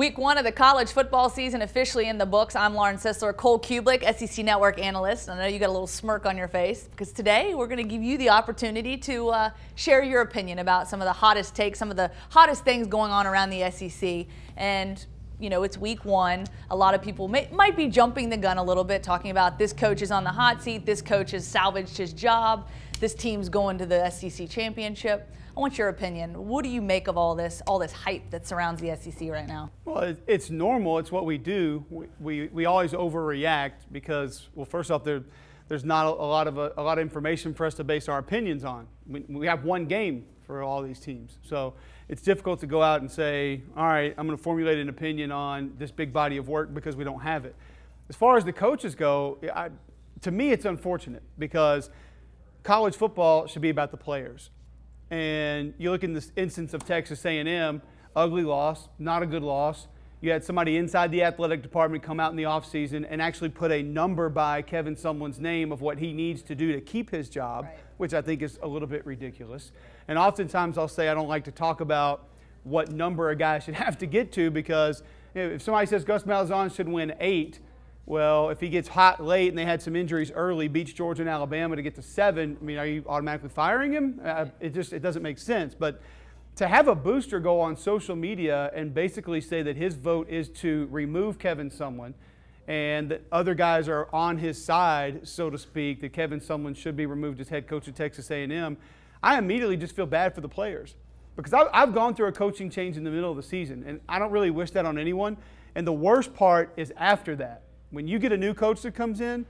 Week 1 of the college football season officially in the books. I'm Lauren Sisler, Cole Cubelic, SEC Network analyst. I know you got a little smirk on your face because today we're going to give you the opportunity to share your opinion about some of the hottest takes, some of the hottest things going on around the SEC. And you know, it's week 1. A lot of people might be jumping the gun a little bit, talking about this coach is on the hot seat, this coach has salvaged his job, this team's going to the SEC championship. I want your opinion. What do you make of all this hype that surrounds the SEC right now? Well, it's normal. It's what we do. We always overreact because, well, first off, there's not a lot of information for us to base our opinions on. We have one game for all these teams, so it's difficult to go out and say, all right, I'm going to formulate an opinion on this big body of work because we don't have it. As far as the coaches go, to me, it's unfortunate because college football should be about the players. And you look in this instance of Texas A&M, ugly loss, not a good loss. You had somebody inside the athletic department come out in the offseason and actually put a number by Kevin Sumlin's name of what he needs to do to keep his job, right, which I think is a little bit ridiculous. And oftentimes I'll say I don't like to talk about what number a guy should have to get to because if somebody says Gus Malzahn should win 8, well, if he gets hot late and they had some injuries early, beats Georgia and Alabama to get to 7, I mean, are you automatically firing him? It doesn't make sense. But to have a booster go on social media and basically say that his vote is to remove Kevin Sumlin and that other guys are on his side, so to speak, that Kevin Sumlin should be removed as head coach of Texas A&M, I immediately just feel bad for the players because I've gone through a coaching change in the middle of the season, and I don't really wish that on anyone. And the worst part is after that. When you get a new coach that comes in,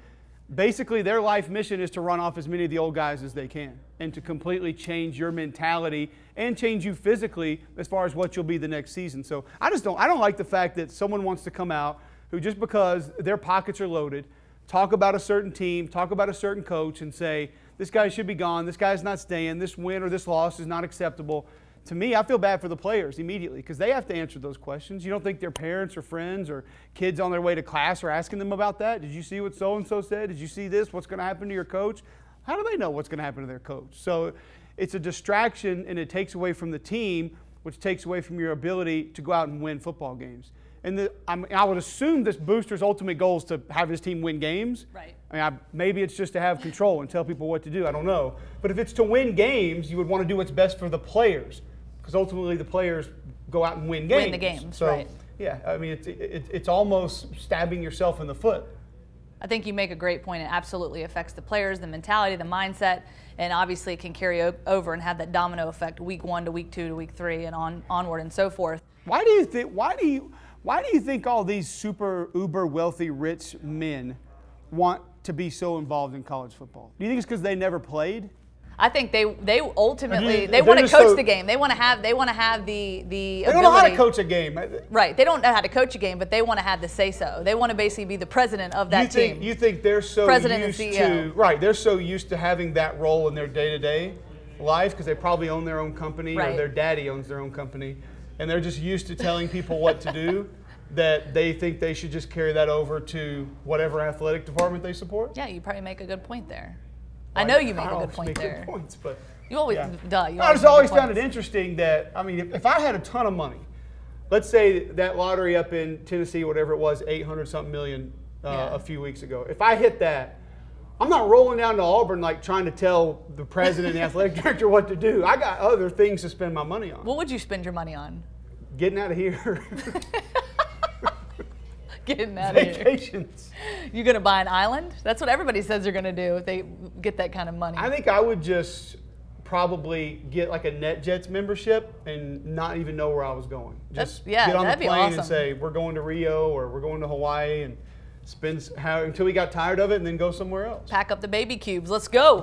basically their life mission is to run off as many of the old guys as they can and to completely change your mentality and change you physically as far as what you'll be the next season. So I don't like the fact that someone wants to come out who just because their pockets are loaded, talk about a certain team, talk about a certain coach and say, this guy should be gone, this guy's not staying, this win or this loss is not acceptable. To me, I feel bad for the players immediately because they have to answer those questions. You don't think their parents or friends or kids on their way to class are asking them about that? Did you see what so-and-so said? Did you see this? What's going to happen to your coach? How do they know what's going to happen to their coach? So it's a distraction, and it takes away from the team, which takes away from your ability to go out and win football games. And I would assume this booster's ultimate goal is to have his team win games. Right. I mean, maybe it's just to have control and tell people what to do. I don't know. But if it's to win games, you would want to do what's best for the players. Because ultimately the players go out and win games. Win the games, so, right. Yeah, I mean, it's almost stabbing yourself in the foot. I think you make a great point. It absolutely affects the players, the mentality, the mindset, and obviously it can carry over and have that domino effect week 1 to week 2 to week 3 and onward and so forth. Why do you think all these super uber wealthy rich men want to be so involved in college football? Do you think it's because they never played? I think they ultimately they want to coach the game. They want to have the ability. They don't know how to coach a game. Right. They don't know how to coach a game, but they want to have the say so. They want to basically be the president of that team. You think they're so president used and CEO. Right? They're so used to having that role in their day-to-day life because they probably own their own company right. or their daddy owns their own company, and they're just used to telling people what to do. That they think they should just carry that over to whatever athletic department they support. Yeah, you probably make a good point there. I know you make a good point there. Good points, but you always, yeah. I just always found it interesting that, I mean, if I had a ton of money, let's say that lottery up in Tennessee, whatever it was, 800-something million a few weeks ago. If I hit that, I'm not rolling down to Auburn like trying to tell the president and the athletic director what to do. I got other things to spend my money on. What would you spend your money on? Getting out of here. Getting out of here. Vacations. You going to buy an island? That's what everybody says they're going to do if they get that kind of money. I think I would just probably get like a NetJets membership and not even know where I was going. Just get on the plane and say, we're going to Rio or we're going to Hawaii and spend until we got tired of it and then go somewhere else. Pack up the baby cubes. Let's go.